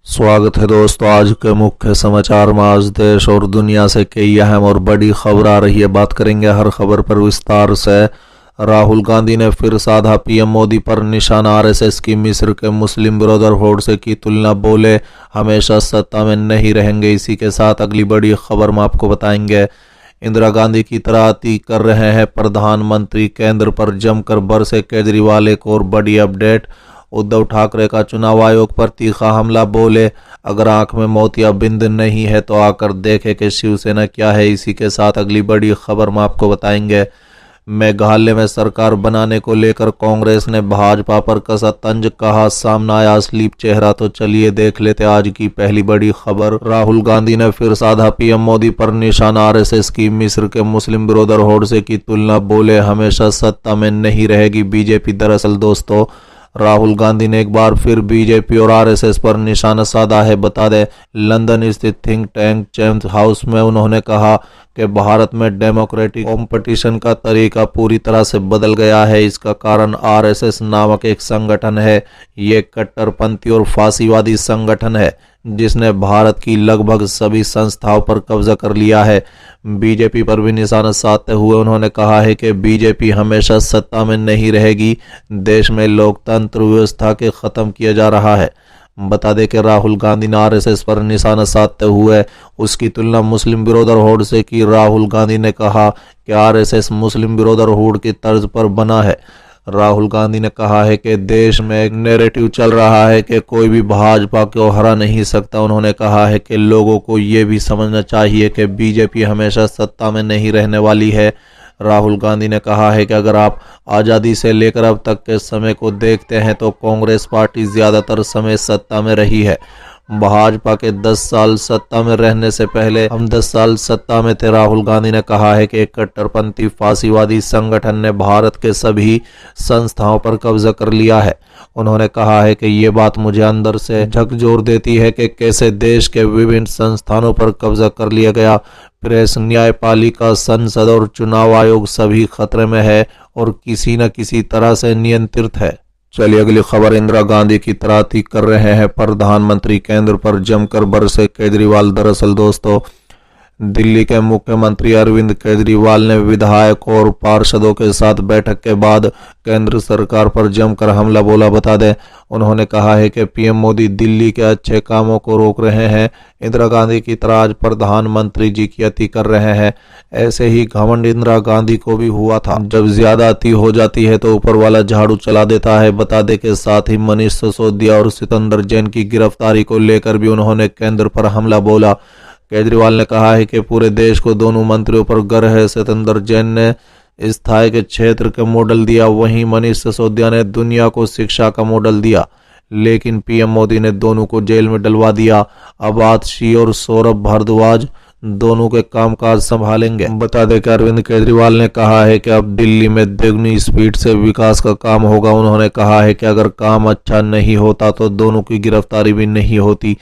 स्वागत है दोस्तों। आज के मुख्य समाचार में आज देश और दुनिया से कई अहम और बड़ी खबर आ रही है। बात करेंगे हर खबर पर विस्तार से। राहुल गांधी ने फिर साधा पीएम मोदी पर निशाना। आरएसएस की मिस्र के मुस्लिम ब्रदरहुड से की तुलना, बोले हमेशा सत्ता में नहीं रहेंगे। इसी के साथ अगली बड़ी खबर में आपको बताएंगे। इंदिरा गांधी की तराती कर रहे हैं प्रधानमंत्री, केंद्र पर जमकर बरसे केजरीवाल। एक और बड़ी अपडेट, उद्धव ठाकरे का चुनाव आयोग पर तीखा हमला, बोले अगर आंख में मोतियाबिंद नहीं है तो आकर देखे कि शिवसेना क्या है। इसी के साथ अगली बड़ी खबर में आपको बताएंगे। मेघालय में सरकार बनाने को लेकर कांग्रेस ने भाजपा पर कसा तंज, कहा सामने आया असली चेहरा। तो चलिए देख लेते आज की पहली बड़ी खबर। राहुल गांधी ने फिर साधा पीएम मोदी पर निशाना। आरएसएस की मिस्र के मुस्लिम ब्रदरहुड से की तुलना, बोले हमेशा सत्ता में नहीं रहेगी बीजेपी। दरअसल दोस्तों, राहुल गांधी ने एक बार फिर बीजेपी और आरएसएस पर निशाना साधा है। बता दें, लंदन स्थित थिंक टैंक चैथम हाउस में उन्होंने कहा कि भारत में डेमोक्रेटिक कंपटीशन का तरीका पूरी तरह से बदल गया है। इसका कारण आरएसएस नामक एक संगठन है। ये कट्टरपंथी और फांसीवादी संगठन है जिसने भारत की लगभग सभी संस्थाओं पर कब्जा कर लिया है। बीजेपी पर भी निशाना साधते हुए उन्होंने कहा है कि बीजेपी हमेशा सत्ता में नहीं रहेगी। देश में लोकतंत्र व्यवस्था के खत्म किया जा रहा है। बता दें कि राहुल गांधी ने आरएसएस पर निशाना साधते हुए उसकी तुलना मुस्लिम ब्रदरहुड से की। राहुल गांधी ने कहा कि आरएसएस मुस्लिम ब्रदरहुड की तर्ज पर बना है। राहुल गांधी ने कहा है कि देश में एक नैरेटिव चल रहा है कि कोई भी भाजपा को हरा नहीं सकता। उन्होंने कहा है कि लोगों को ये भी समझना चाहिए कि बीजेपी हमेशा सत्ता में नहीं रहने वाली है। राहुल गांधी ने कहा है कि अगर आप आज़ादी से लेकर अब तक के समय को देखते हैं तो कांग्रेस पार्टी ज़्यादातर समय सत्ता में रही है। भाजपा के 10 साल सत्ता में रहने से पहले हम 10 साल सत्ता में थे। राहुल गांधी ने कहा है कि एक कट्टरपंथी फांसीवादी संगठन ने भारत के सभी संस्थाओं पर कब्जा कर लिया है। उन्होंने कहा है कि ये बात मुझे अंदर से झकझोर देती है कि कैसे देश के विभिन्न संस्थानों पर कब्जा कर लिया गया। प्रेस, न्यायपालिका, संसद और चुनाव आयोग सभी खतरे में है और किसी न किसी तरह से नियंत्रित है। चलिए अगली खबर। इंदिरा गांधी की तराती कर रहे हैं प्रधानमंत्री, केंद्र पर जमकर बरसे केजरीवाल। दरअसल दोस्तों, दिल्ली के मुख्यमंत्री अरविंद केजरीवाल ने विधायक और पार्षदों के साथ बैठक के बाद केंद्र सरकार पर जमकर हमला बोला। बता दें, उन्होंने कहा है कि पीएम मोदी दिल्ली के अच्छे कामों को रोक रहे हैं। इंदिरा गांधी की तरह आज प्रधानमंत्री जी की अति कर रहे हैं। ऐसे ही घमंड इंदिरा गांधी को भी हुआ था। जब ज्यादा अति हो जाती है तो ऊपर वाला झाड़ू चला देता है। बता दें कि साथ ही मनीष सिसोदिया और सितंदर जैन की गिरफ्तारी को लेकर भी उन्होंने केंद्र पर हमला बोला। केजरीवाल ने कहा है कि पूरे देश को दोनों मंत्रियों पर गर्व है। सितंदर जैन ने स्थायी के क्षेत्र का मॉडल दिया, वहीं मनीष सिसोदिया ने दुनिया को शिक्षा का मॉडल दिया, लेकिन पीएम मोदी ने दोनों को जेल में डलवा दिया। अब आतिशी और सौरभ भारद्वाज दोनों के कामकाज संभालेंगे। बता दें कि अरविंद केजरीवाल ने कहा है कि अब दिल्ली में दोगुनी स्पीड से विकास का काम होगा। उन्होंने कहा है कि अगर काम अच्छा नहीं होता तो दोनों की गिरफ्तारी भी नहीं होती।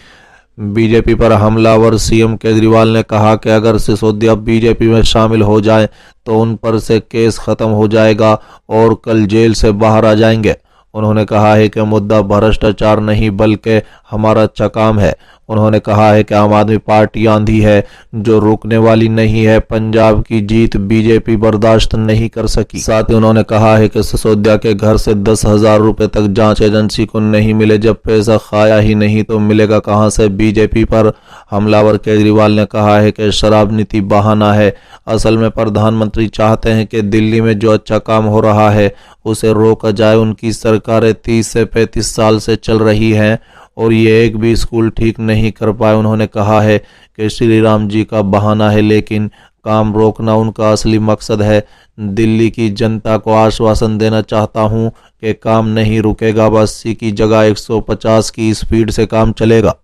बीजेपी पर हमलावर सीएम केजरीवाल ने कहा कि अगर सिसोदिया बीजेपी में शामिल हो जाए तो उन पर से केस खत्म हो जाएगा और कल जेल से बाहर आ जाएंगे। उन्होंने कहा है कि मुद्दा भ्रष्टाचार नहीं बल्कि हमारा अच्छा काम है। उन्होंने कहा है कि आम आदमी पार्टी आंधी है जो रुकने वाली नहीं है। पंजाब की जीत बीजेपी बर्दाश्त नहीं कर सकी। साथ ही उन्होंने कहा है कि सिसोदिया के घर से 10,000 रुपए तक जांच एजेंसी को नहीं मिले। जब पैसा खाया ही नहीं तो मिलेगा कहां से। बीजेपी पर हमलावर केजरीवाल ने कहा है कि शराब नीति बहाना है। असल में प्रधानमंत्री चाहते हैं कि दिल्ली में जो अच्छा काम हो रहा है उसे रोका जाए। उनकी सरकारें 30 से 35 साल से चल रही हैं और ये एक भी स्कूल ठीक नहीं कर पाए। उन्होंने कहा है कि श्री राम जी का बहाना है, लेकिन काम रोकना उनका असली मकसद है। दिल्ली की जनता को आश्वासन देना चाहता हूं कि काम नहीं रुकेगा, बस 80 की जगह 150 की स्पीड से काम चलेगा।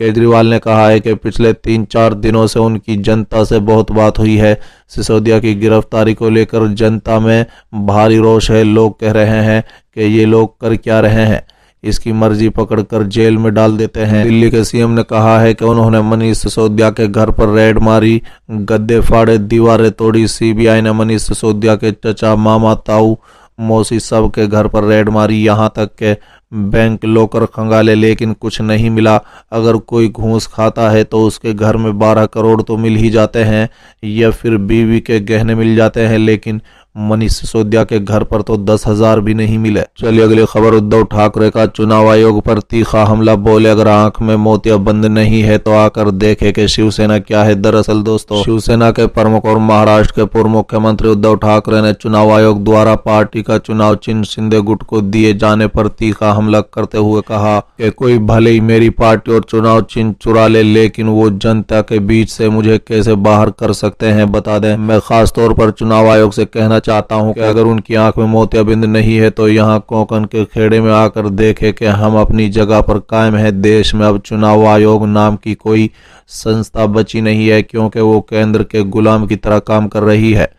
केजरीवाल ने कहा है कि पिछले 3-4 दिनों से उनकी जनता से बहुत बात हुई है। सिसोदिया की गिरफ्तारी को लेकर जनता में भारी रोष है। लोग कह रहे हैं कि ये लोग कर क्या रहे हैं, इसकी मर्जी पकड़कर जेल में डाल देते हैं। दिल्ली के सीएम ने कहा है कि उन्होंने मनीष सिसोदिया के घर पर रेड मारी, गद्दे फाड़े, दीवारें तोड़ी। सीबीआई ने मनीष सिसोदिया के चचा, मामा, ताऊ, मौसी सब के घर पर रेड मारी। यहाँ तक के बैंक लॉकर खंगाले लेकिन कुछ नहीं मिला। अगर कोई घूस खाता है तो उसके घर में 12 करोड़ तो मिल ही जाते हैं या फिर बीवी के गहने मिल जाते हैं, लेकिन मनीष सिसोदिया के घर पर तो 10,000 भी नहीं मिले। चलिए अगली खबर। उद्धव ठाकरे का चुनाव आयोग पर तीखा हमला। बोले अगर आंख में मोतियाबंद नहीं है तो आकर देखे कि शिवसेना क्या है। दरअसल दोस्तों, शिवसेना के प्रमुख और महाराष्ट्र के पूर्व मुख्यमंत्री उद्धव ठाकरे ने चुनाव आयोग द्वारा पार्टी का चुनाव चिन्ह शिंदे गुट को दिए जाने पर तीखा हमला करते हुए कहा कि कोई भले ही मेरी पार्टी और चुनाव चिन्ह चुरा ले, लेकिन वो जनता के बीच से मुझे कैसे बाहर कर सकते हैं। बता दें, मैं खास तौर पर चुनाव आयोग से कहना चाहता हूं कि अगर उनकी आंख में मोतियाबिंद नहीं है तो यहां कोंकण के खेड़े में आकर देखे कि हम अपनी जगह पर कायम है। देश में अब चुनाव आयोग नाम की कोई संस्था बची नहीं है, क्योंकि वो केंद्र के गुलाम की तरह काम कर रही है।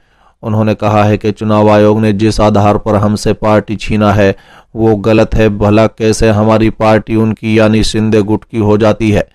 उन्होंने कहा है कि चुनाव आयोग ने जिस आधार पर हमसे पार्टी छीना है वो गलत है। भला कैसे हमारी पार्टी उनकी यानी शिंदे गुट की हो जाती है।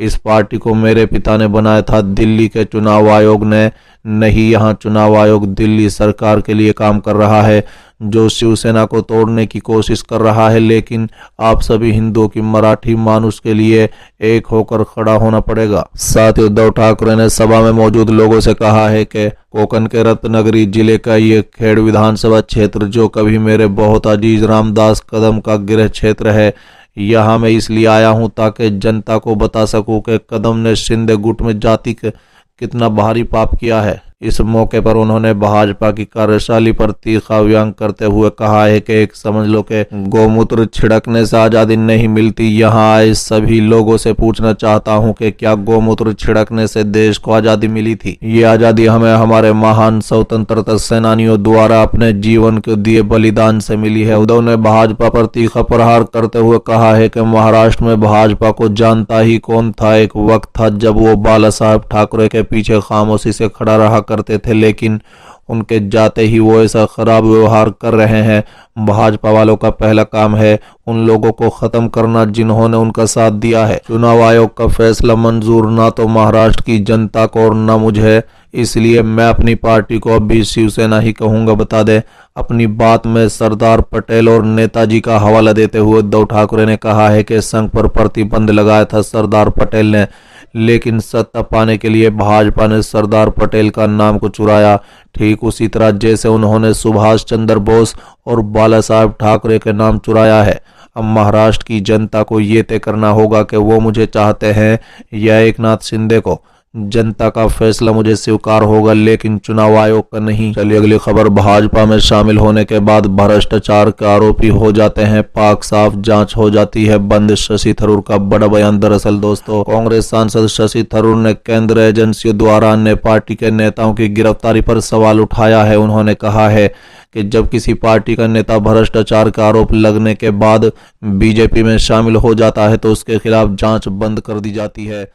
इस पार्टी को मेरे पिता ने बनाया था, दिल्ली के चुनाव आयोग ने नहीं। यहाँ चुनाव आयोग दिल्ली सरकार के लिए काम कर रहा है, जो शिवसेना को तोड़ने की कोशिश कर रहा है। लेकिन आप सभी हिंदुओं की मराठी मानुष के लिए एक होकर खड़ा होना पड़ेगा। साथ ही उद्धव ठाकरे ने सभा में मौजूद लोगों से कहा है कि कोंकण के रत्नगिरी जिले का ये खेड़ विधानसभा क्षेत्र, जो कभी मेरे बहुत अजीज रामदास कदम का गृह क्षेत्र है, यहाँ मैं इसलिए आया हूं ताकि जनता को बता सकूं कि कदम ने शिंदे गुट में जाति कितना भारी पाप किया है। इस मौके पर उन्होंने भाजपा की कार्यशैली पर तीखा व्यंग करते हुए कहा है कि एक समझ लो कि गोमूत्र छिड़कने से आजादी नहीं मिलती। यहाँ आए सभी लोगों से पूछना चाहता हूँ कि क्या गोमूत्र छिड़कने से देश को आजादी मिली थी? ये आजादी हमें हमारे महान स्वतंत्रता सेनानियों द्वारा अपने जीवन को दिए बलिदान से मिली है। उद्धव ने भाजपा पर तीखा प्रहार करते हुए कहा है कि महाराष्ट्र में भाजपा को जानता ही कौन था। एक वक्त था जब वो बाला साहब ठाकरे के पीछे खामोशी से खड़ा रहा करते थे, लेकिन उनके जाते ही वो ऐसा खराब व्यवहार कर रहे हैं। भाजपा वालों का पहला काम है उन लोगों को खत्म करना जिन्होंने उनका साथ दिया है। चुनाव आयोग का फैसला मंजूर ना तो महाराष्ट्र की जनता को और न मुझे, इसलिए मैं अपनी पार्टी को अब भी शिवसेना ही कहूंगा। बता दें, अपनी बात में सरदार पटेल और नेताजी का हवाला देते हुए उद्धव ठाकरे ने कहा है कि संघ पर प्रतिबंध लगाया था सरदार पटेल ने, लेकिन सत्ता पाने के लिए भाजपा ने सरदार पटेल का नाम को चुराया। ठीक उसी तरह जैसे उन्होंने सुभाष चंद्र बोस और बाला साहब ठाकरे के नाम चुराया है। अब महाराष्ट्र की जनता को ये तय करना होगा कि वो मुझे चाहते हैं या एकनाथ शिंदे को। जनता का फैसला मुझे स्वीकार होगा, लेकिन चुनाव आयोग का नहीं। चलिए अगली खबर। भाजपा में शामिल होने के बाद भ्रष्टाचार के आरोपी हो जाते हैं पाक साफ, जांच हो जाती है बंद। शशि थरूर का बड़ा बयान। दरअसल दोस्तों, कांग्रेस सांसद शशि थरूर ने केंद्र एजेंसियों द्वारा अन्य पार्टी के नेताओं की गिरफ्तारी पर सवाल उठाया है। उन्होंने कहा है कि जब किसी पार्टी का नेता भ्रष्टाचार का आरोप लगने के बाद बीजेपी में शामिल हो जाता है तो उसके खिलाफ जांच बंद कर दी जाती है।